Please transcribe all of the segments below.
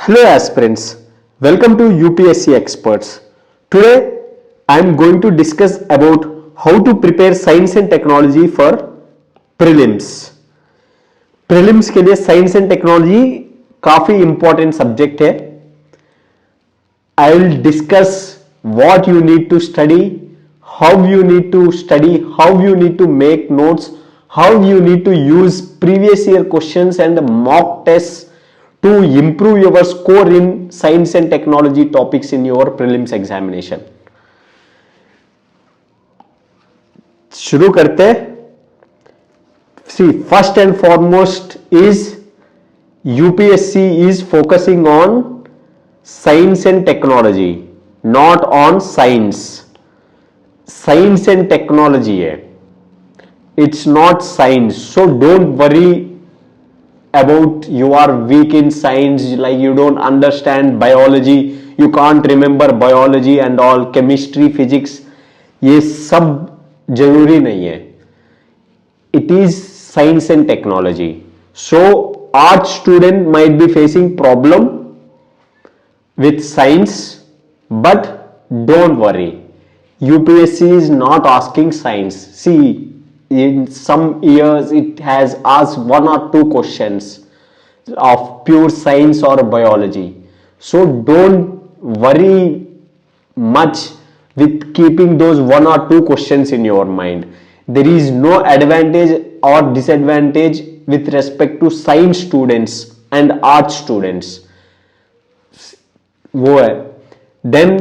Hello aspirants, welcome to UPSC Experts. Today I am going to discuss about how to prepare science and technology for prelims. Prelims के लिए science and technology काफी important subject है. I will discuss what you need to study, how you need to study, how you need to make notes, how you need to use previous year questions and mock tests to improve your score in science and technology topics in your prelims examination. शुरू करते हैं. See, first and foremost is UPSC is focusing on science and technology, not on science. Science and technology है. It's not science. So don't worry about you are weak in science, like you don't understand biology, you can't remember biology and all, chemistry, physics. ये सब जरूरी नहीं है. It is science and technology. So art student might be facing problem with science, but don't worry. UPSC is not asking science. See, in some years it has asked one or two questions of pure science or biology. So don't worry much with keeping those one or two questions in your mind. There is no advantage or disadvantage with respect to science students and art students. वो है. Then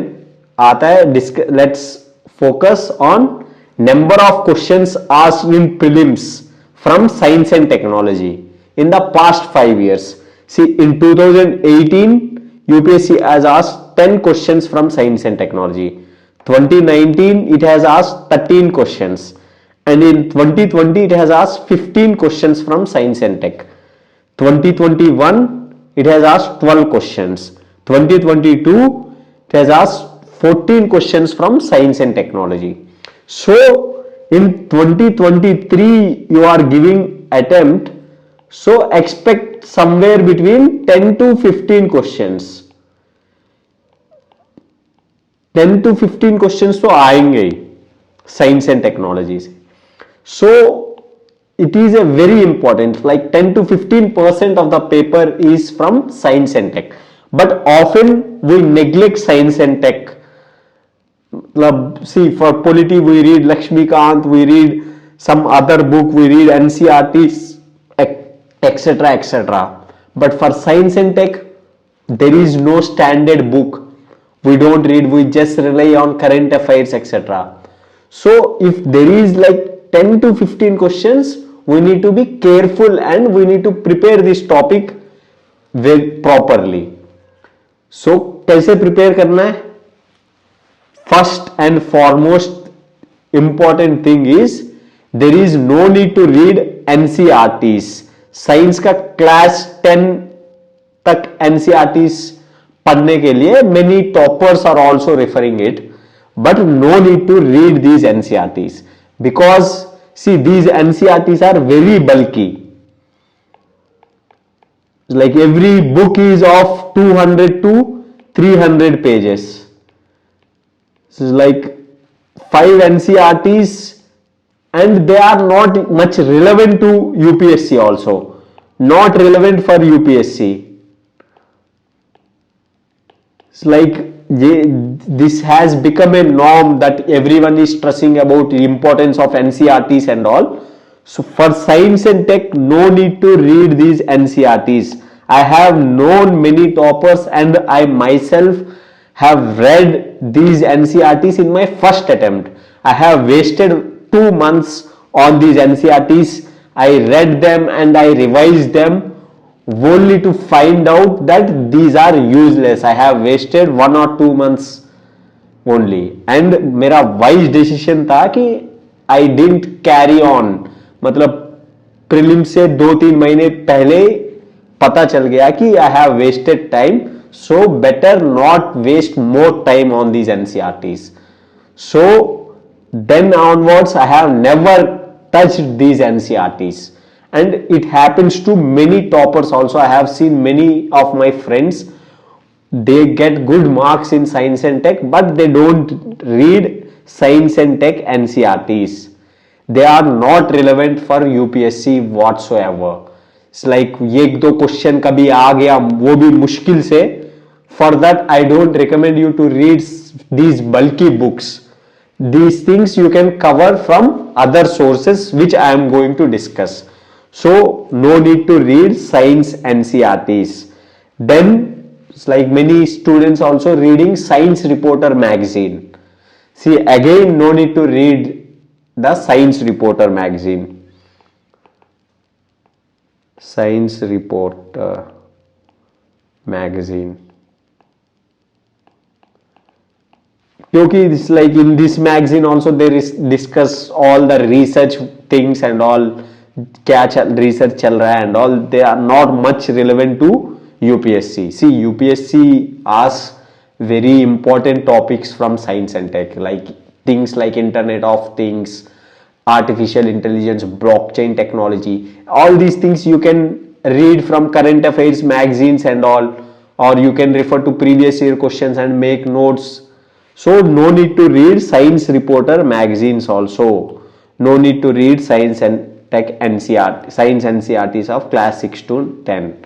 आता है let's focus on number of questions asked in prelims from science and technology in the past 5 years. See, in 2018 UPSC has asked 10 questions from science and technology. 2019 it has asked 13 questions, and in 2020 it has asked 15 questions from science and tech. 2021 it has asked 12 questions. 2022 it has asked 14 questions from science and technology. So in 2023 you are giving attempt, so expect somewhere between 10 to 15 questions. 10 to 15 questions तो आएंगे ही science and technology से. So it is a very important, like 10 to 15% of the paper is from science and tech, but often we neglect science and tech. See, for polity we read Lakshmikant, we read some other book, we read NCERTs, etc, etc. But for science and tech there is no standard book. We don't read, we just rely on current affairs, etc. So if there is like 10 to 15 questions, we need to be careful and we need to prepare this topic very properly. So कैसे prepare करना है? First and foremost important thing is there is no need to read NCERTs. Science का class 10 तक NCERTs पढ़ने के लिए many toppers are also referring it, but no need to read these NCERTs because see, these NCERTs are very bulky. Like every book is of 200 to 300 pages. Like 5 NCERTs, and they are not much relevant to UPSC also, not relevant for UPSC. It's like this has become a norm that everyone is stressing about the importance of NCERTs and all. So for science and tech, no need to read these NCERTs. I have known many toppers and I myself have read these NCERTs in my first attempt. I have wasted 2 months on these NCERTs. I read them and I revised them only to find out that these are useless. I have wasted 1 or 2 months only. And मेरा wise decision था कि I didn't carry on. मतलब prelim से 2-3 महीने पहले पता चल गया कि I have wasted time. So better not waste more time on these NCERTs. So then onwards I have never touched these NCERTs, and it happens to many toppers also. I have seen many of my friends they get good marks in science and tech, but they don't read science and tech NCRTs. They are not relevant for UPSC whatsoever. It's like एक दो question कभी आ गया वो भी मुश्किल से. For that I don't recommend you to read these bulky books. These things you can cover from other sources which I am going to discuss. So no need to read science NCRTs. Then it's like many students also reading Science Reporter magazine. See, again no need to read the Science Reporter magazine. Science Reporter magazine. क्योंकि it's like in this magazine also they discuss all the research things and all, क्या research चल रहा है and all. They are not much relevant to UPSC. See, UPSC asks very important topics from science and tech, like things like Internet of Things, artificial intelligence, blockchain technology. All these things you can read from current affairs magazines and all, or you can refer to previous year questions and make notes. So no need to read Science Reporter magazines also. No need to read science and tech NCRT, science NCRTs of class 6 to 10.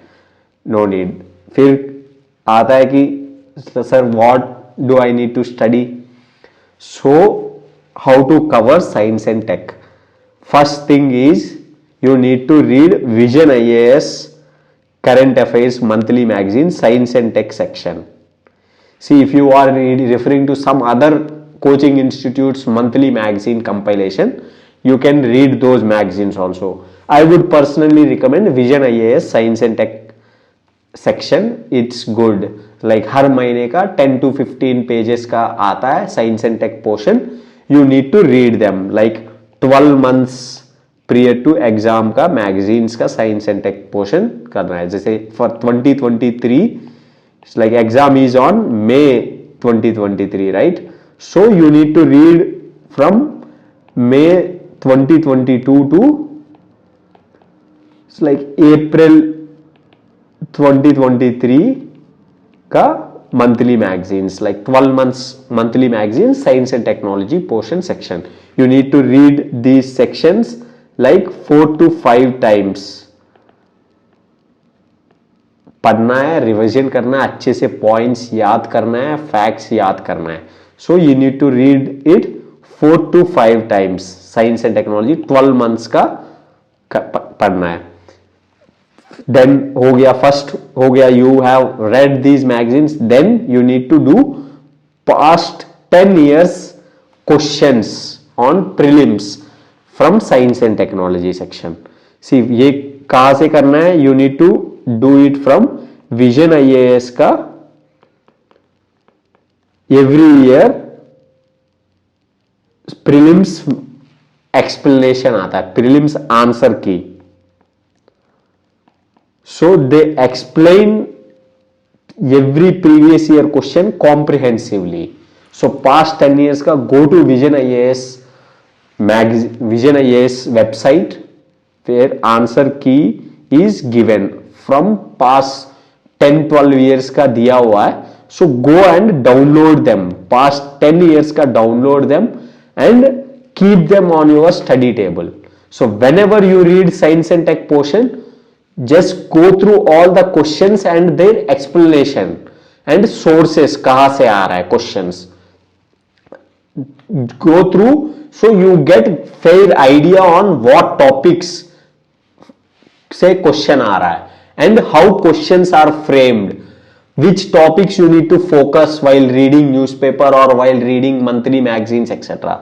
No need. फिर आता है कि sir what do I need to study? So how to cover science and tech? First thing is you need to read Vision IAS current affairs monthly magazine science and tech section. See, if you are referring to some other coaching institutes monthly magazine compilation, you can read those magazines also. I would personally recommend Vision IAS science and tech section. It's good. Like हर महीने का 10 to 15 pages का आता है science and tech portion. You need to read them. Like 12 months prior to exam का magazines का science and tech portion करना है. जैसे for 2023, it's like exam is on May 2023, right? So you need to read from May 2022 to it's like April 2023 का monthly magazines, like 12 months monthly magazines science and technology portion section. You need to read these sections like 4 to 5 times. पढ़ना है, revision करना है, अच्छे से points याद करना है, फैक्ट्स याद करना है. So you need to read it 4 to 5 times. Science and technology 12 months का पढ़ना है. देन हो गया, फर्स्ट हो गया, you have read these magazines. Then you need to do past 10 years questions on prelims from science and technology section. See, ये कहां से करना है? You need to do it from Vision IAS का every year prelims explanation आता है, prelims answer की. So they explain every previous year question comprehensively. So past 10 years का go to Vision IAS Vision IAS website where answer key is given from past 10-12 years का दिया हुआ है. So go and download them, past 10 years का download them and keep them on your study table. So whenever you read science and tech portion, just go through all the questions and their explanation and sources, कहां से आ रहा है questions, go through so you get fair idea on what topics से question आ रहा है and how questions are framed, which topics you need to focus while reading newspaper or while reading monthly magazines etc.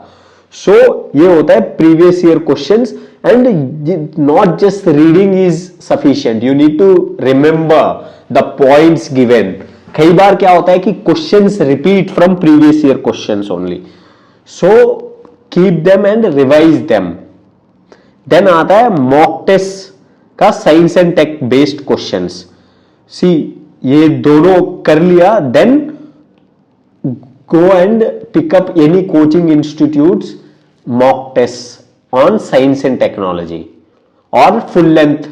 So ये होता है previous year questions. And not just reading is sufficient, you need to remember the points given. कई बार क्या होता है कि questions repeat from previous year questions only, so keep them and revise them. Then आता है mock test का science and tech based questions. See, ये दोनों कर लिया. Then go and pick up any coaching institutes mock test on science and technology और full length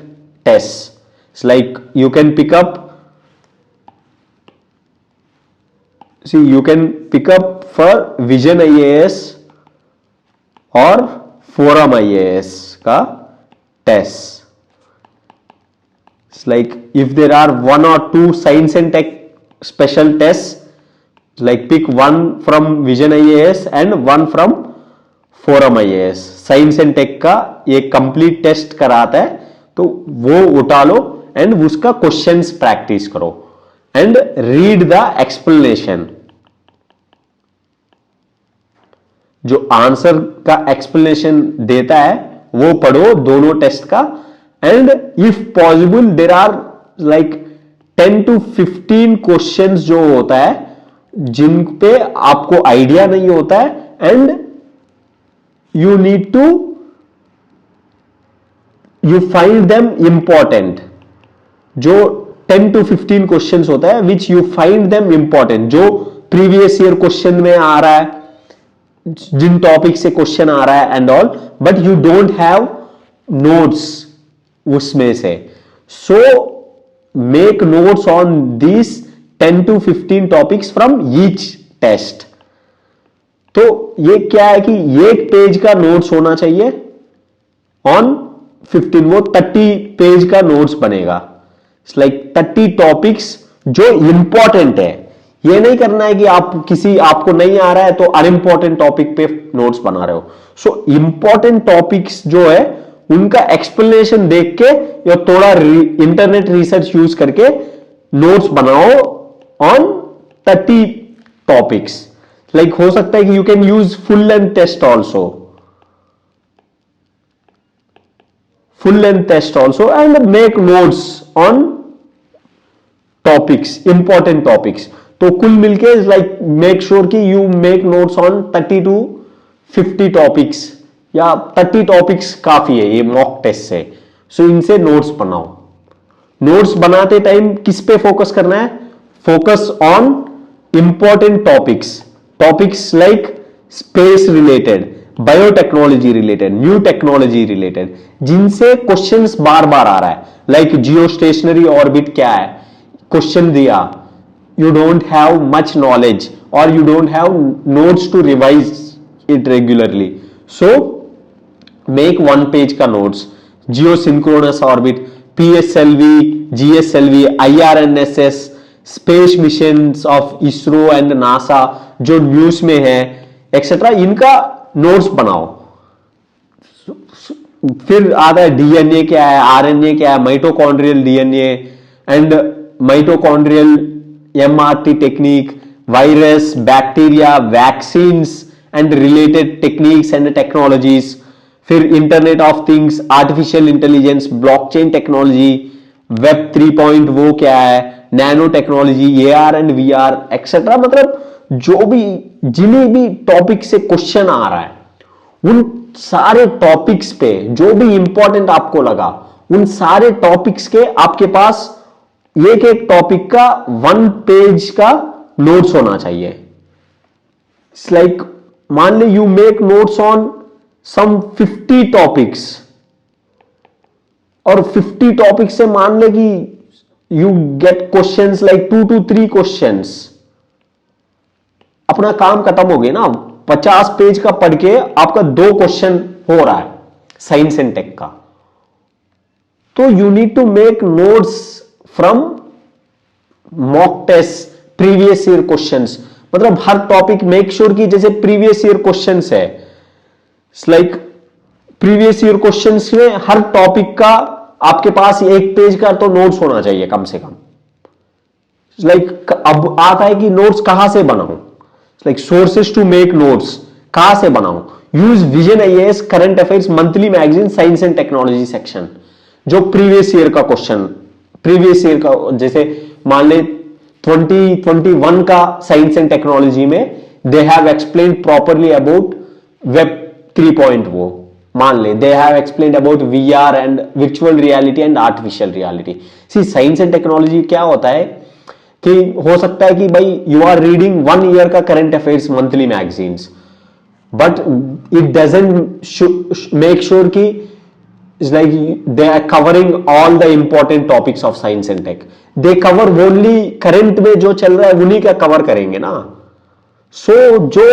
test. Like you can pick up see you can pick up for Vision IAS और Forum IAS का test. It's like if there are one or two science and tech special tests, like pick one from Vision IAS and one from Forum IAS. Science and tech का एक complete test कराता है, तो वो उठा लो एंड उसका क्वेश्चंस प्रैक्टिस करो एंड रीड द एक्सप्लेनेशन. जो आंसर का एक्सप्लेनेशन देता है वो पढ़ो दोनों टेस्ट का. And if possible there are like 10 to 15 questions जो होता है जिन पे आपको आइडिया नहीं होता है, and you need to you find them important. जो 10 to 15 क्वेश्चंस होता है which you find them important, जो प्रीवियस ईयर क्वेश्चन में आ रहा है, जिन टॉपिक से क्वेश्चन आ रहा है and all, but you don't have notes उसमें से. So make notes on this 10 to 15 topics from each test. तो ये क्या है कि एक पेज का नोट्स होना चाहिए ऑन 15, वो 30 पेज का नोट्स बनेगा. इट्स लाइक 30 टॉपिक्स जो इंपॉर्टेंट है. ये नहीं करना है कि आपको नहीं आ रहा है तो अनइंपॉर्टेंट टॉपिक पे नोट्स बना रहे हो. सो इंपॉर्टेंट टॉपिक्स जो है उनका एक्सप्लेनेशन देख के या थोड़ा इंटरनेट रिसर्च यूज करके नोट्स बनाओ ऑन 30 टॉपिक्स. लाइक हो सकता है कि you can use full length test also, and make notes on topics, important topics. तो कुल मिलके लाइक मेक श्योर कि you make notes on 30 to 50 topics, या 30 टॉपिक्स काफी है ये मॉक टेस्ट से. सो इनसे नोट्स बनाओ. नोट्स बनाते टाइम किस पे फोकस करना है? Focus on important topics like space related, biotechnology related, new technology related, जिनसे क्वेश्चंस बार बार आ रहा है. लाइक जियो स्टेशनरी ऑर्बिट क्या है, क्वेश्चन दिया, you don't have much knowledge or you don't have notes to revise it regularly, so make one page ka notes. Geosynchronous orbit, PSLV, GSLV, IRNSS, space missions of ISRO and NASA जो news में है etcetera, इनका notes बनाओ. फिर आता है DNA क्या है, आरएनए क्या है, mitochondrial DNA and mitochondrial MRT technique, virus, bacteria, vaccines and related techniques and technologies. फिर internet of things, artificial intelligence, blockchain technology, web 3. वो क्या है, nano technology, AR and VR etcetera. मतलब जो भी जिन्हीं भी टॉपिक से क्वेश्चन आ रहा है उन सारे टॉपिक्स पे जो भी इंपॉर्टेंट आपको लगा उन सारे टॉपिक्स के आपके पास एक एक टॉपिक का 1 पेज का नोट्स होना चाहिए. इट्स लाइक मान ले you make notes on some 50 topics, और 50 टॉपिक्स से मान ले कि you get questions like 2 to 3 questions, अपना काम खत्म हो गया ना. 50 पेज का पढ़ के आपका 2 क्वेश्चन हो रहा है साइंस एंड टेक का. तो you need to make notes from mock test, previous year questions. मतलब हर टॉपिक मेक श्योर कि जैसे प्रीवियस ईयर क्वेश्चंस है, लाइक प्रीवियस ईयर क्वेश्चंस में हर टॉपिक का आपके पास 1 पेज का तो नोट्स होना चाहिए कम से कम. लाइक अब आता है कि नोट्स कहां से बनाऊं, like sources to make notes कहां से बनाऊं. Use vision IAS current affairs monthly magazine science and technology section. जो प्रीवियस ईयर का क्वेश्चन, प्रीवियस ईयर का जैसे मान ले 2021 का साइंस एंड टेक्नोलॉजी में they have explain properly about web 3. वो मान ले they have explain about VR and virtual reality and artificial reality. See science and technology क्या होता है कि हो सकता है कि भाई यू आर रीडिंग 1 ईयर का current affairs monthly magazines, but it doesn't make sure कि it's like they are covering all the important topics of science and tech. They cover only current में जो चल रहा है उन्हीं का कवर करेंगे ना. जो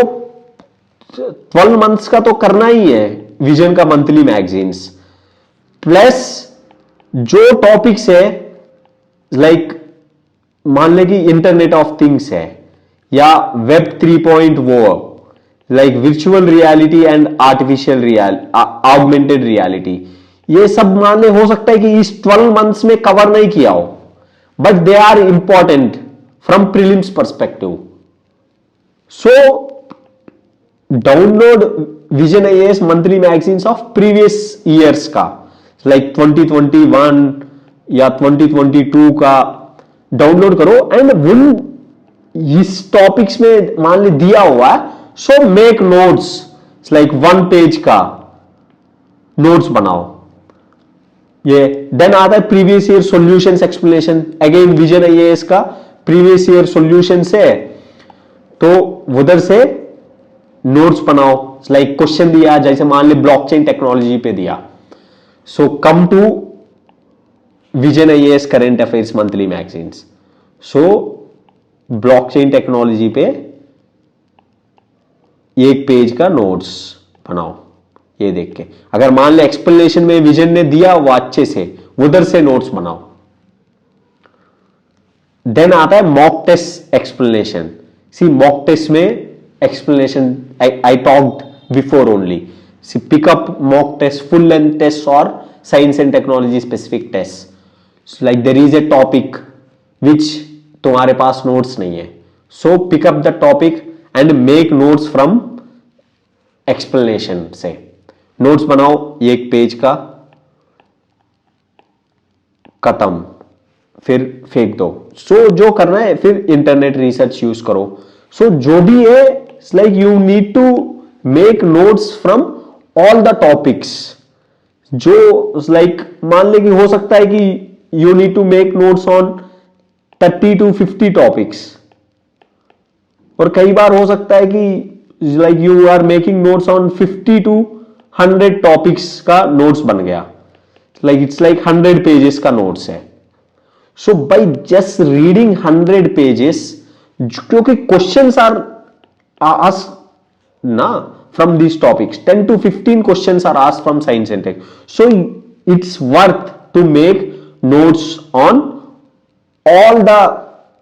12 मंथ्स का तो करना ही है विजन का मंथली मैगजीन्स, प्लस जो टॉपिक्स है लाइक मान ले कि इंटरनेट ऑफ थिंग्स है या web 3.0 like virtual reality and artificial augmented reality, ये सब मान ले हो सकता है कि इस 12 मंथ्स में कवर नहीं किया हो, but they are important from prelims perspective. So download vision IAS monthly magazines of previous years का, लाइक 2021 या 2022 का डाउनलोड करो एंड विन इस टॉपिक्स में मान ली दिया हुआ है, so make notes like 1 page का नोट्स बनाओ. ये देन आता है previous year solutions explanation, again vision IAS का प्रीवियस ईयर सॉल्यूशंस है तो उधर से नोट्स बनाओ. लाइक क्वेश्चन दिया जैसे मान ली ब्लॉकचेन टेक्नोलॉजी पे दिया, so come to Vision IAS current affairs monthly magazines. So blockchain technology पे 1 पेज का नोट्स बनाओ. ये देख के अगर मान ले एक्सप्लेनेशन में विजन ने दिया वो अच्छे से उधर से नोट्स बनाओ. देन आता है mock test explanation. See mock test में explanation I talked before only. See pick up mock test, full length test और science and technology specific test. Like there is a topic which तुम्हारे पास notes नहीं है, so pick up the topic and make notes from explanation से. Notes बनाओ 1 page का, खत्म, फिर फेंक दो. सो जो करना है फिर इंटरनेट रिसर्च यूज करो. सो जो भी है like you need to make notes from all the topics. जो लाइक मान ले कि हो सकता है कि you need to make notes on 30 to 50 topics, और कई बार हो सकता है कि like you are making notes on 50 to 100 topics का नोट्स बन गया, लाइक इट्स लाइक 100 पेजेस का नोट्स है. So by just reading 100 pages, क्योंकि क्वेश्चंस आर आस्क्ड ना from these topics, 10 to 15 questions are asked from science and tech, so it's worth to make notes on all the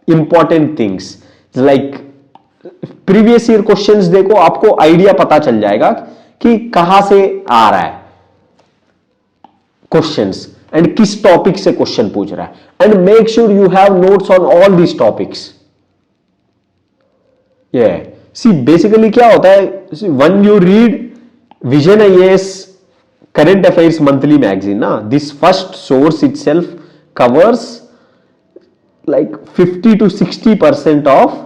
important things. like previous year questions देखो, आपको idea पता चल जाएगा कि कहां से आ रहा है क्वेश्चंस एंड किस टॉपिक से क्वेश्चन पूछ रहा है, and make sure you have notes on all these topics. See basically क्या होता है, when you read Vision IAS current affairs monthly magazine ना, this first source itself covers like 50 to 60% of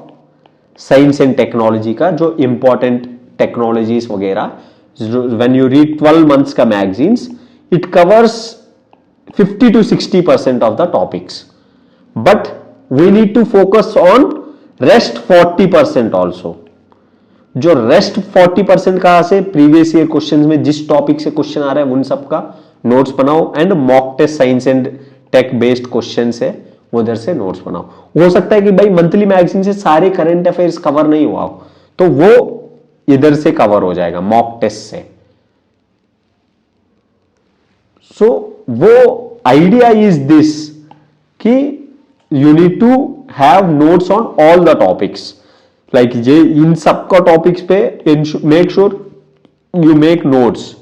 science and technology का, जो important technologies वगैरह. When you read 12 months का magazines, it covers 50 to 60% of the topics, but we need to focus on rest 40% also. जो rest 40% कहां से, previous year question में जिस topic से क्वेश्चन आ रहा है उन सब का नोट्स बनाओ, and mock test science and tech based question से उधर से नोट्स बनाओ. हो सकता है कि भाई मंथली मैगजीन से सारे करंट अफेयर्स कवर नहीं हुआ हो, तो वो इधर से कवर हो जाएगा मॉक टेस्ट से. सो वो आइडिया इज दिस कि you need to have notes on all the topics. Like ये इन सब का टॉपिक्स पे make sure you make notes.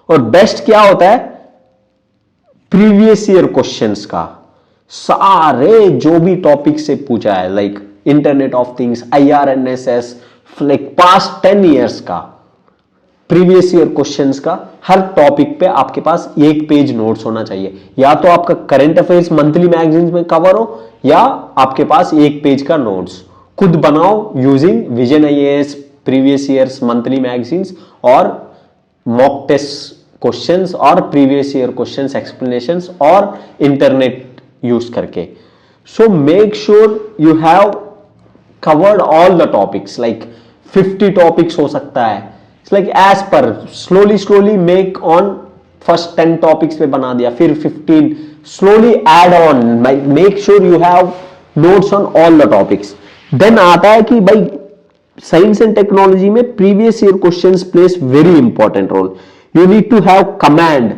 और बेस्ट क्या होता है, प्रीवियस ईयर क्वेश्चंस का सारे जो भी टॉपिक से पूछा है, like internet of things, IRNSS, like past 10 years का प्रीवियस ईयर क्वेश्चंस का हर टॉपिक पे आपके पास 1 पेज नोट्स होना चाहिए. या तो आपका करंट अफेयर्स मंथली मैगजीन्स में कवर हो, या आपके पास 1 पेज का नोट्स खुद बनाओ using vision IAS previous years monthly magazines और मॉक टेस्ट क्वेश्चंस और प्रीवियस ईयर क्वेश्चंस एक्सप्लेनेशंस और इंटरनेट यूज करके. So make sure you have covered all the topics, like 50 topics हो सकता है. It's like as per slowly make on first 10 topics पे बना दिया, फिर 15, slowly add on, make sure you have notes on all the topics. Then आता है कि भाई साइंस एंड टेक्नोलॉजी में previous year questions place very important role. You need to have command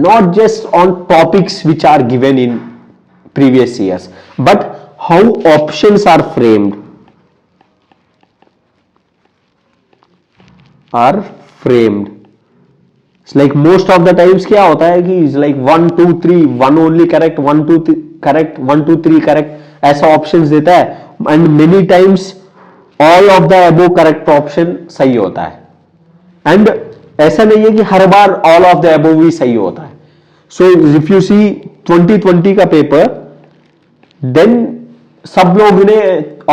not just on topics which are given in previous years, but how options are framed. It's like most of the times क्या होता है कि it's like 1 2 3 1 only correct 1 2 correct 1 2 3 correct ऐसा options देता है, and many times all of the above correct option सही होता है. And ऐसा नहीं है कि हर बार ऑल ऑफ द अबव ही सही होता है. सो इफ यू सी 2020 का पेपर, देन सब लोग ने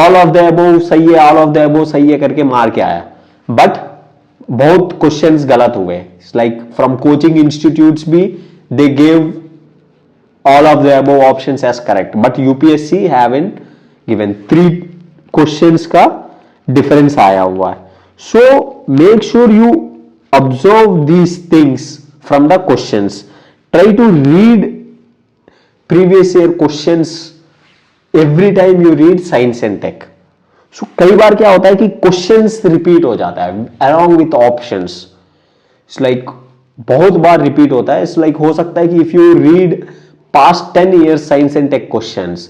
ऑल ऑफ द अबव सही है, ऑल ऑफ द अबव सही है करके मार के आया, बट बहुत क्वेश्चंस गलत हुए. लाइक फ्रॉम कोचिंग इंस्टीट्यूट्स भी they gave all of the above options as correct, but UPSC haven't given 3 questions का डिफरेंस आया हुआ है. So make sure you observe these things from the questions. Try to read previous year questions every time you read science and tech. So कई बार क्या होता है कि questions repeat हो जाता है along with options. It's like बहुत बार repeat होता है. It's like हो सकता है कि if you read past 10 years science and tech questions,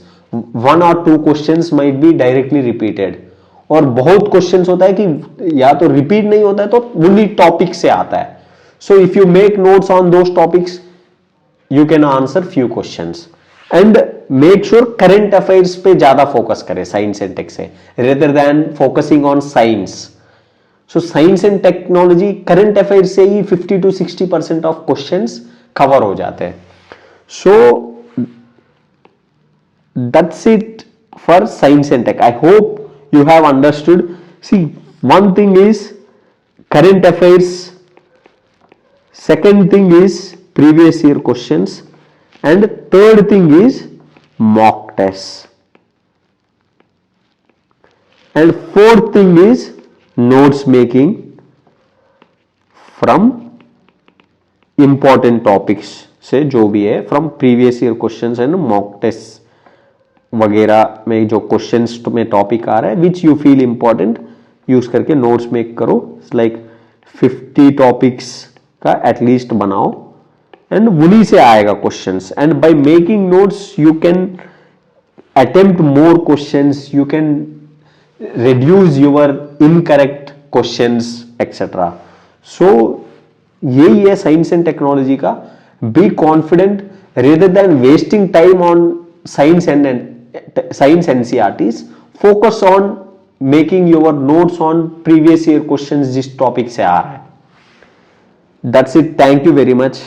1 or 2 questions might be directly repeated. और बहुत क्वेश्चंस होता है कि या तो रिपीट नहीं होता है तो ओनली टॉपिक से आता है. So if you make notes on those topics you can answer few questions. And make sure current affairs पे ज्यादा फोकस करें साइंस एंड टेक से, rather than focusing on science. So science and technology current affairs से ही 50 to 60% of questions cover हो जाते हैं. So that's it for science and tech. I hope you have understood. See, one thing is current affairs, second thing is previous year questions, and third thing is mock tests, and fourth thing is notes making from important topics से जो भी है from previous year questions and mock tests वगैरह में जो questions में topic आ रहा है which you feel important use करके नोट्स मेक करो. लाइक 50 टॉपिक्स का एटलीस्ट बनाओ एंड उन्हीं से आएगा questions. And by making notes you can attempt more questions, you can reduce your incorrect questions etcetera. So यही है साइंस एंड टेक्नोलॉजी का. Be confident rather than wasting time on science NCERTs. Focus on making your notes on previous year questions जिस topic से आ रहा है. That's it. Thank you very much.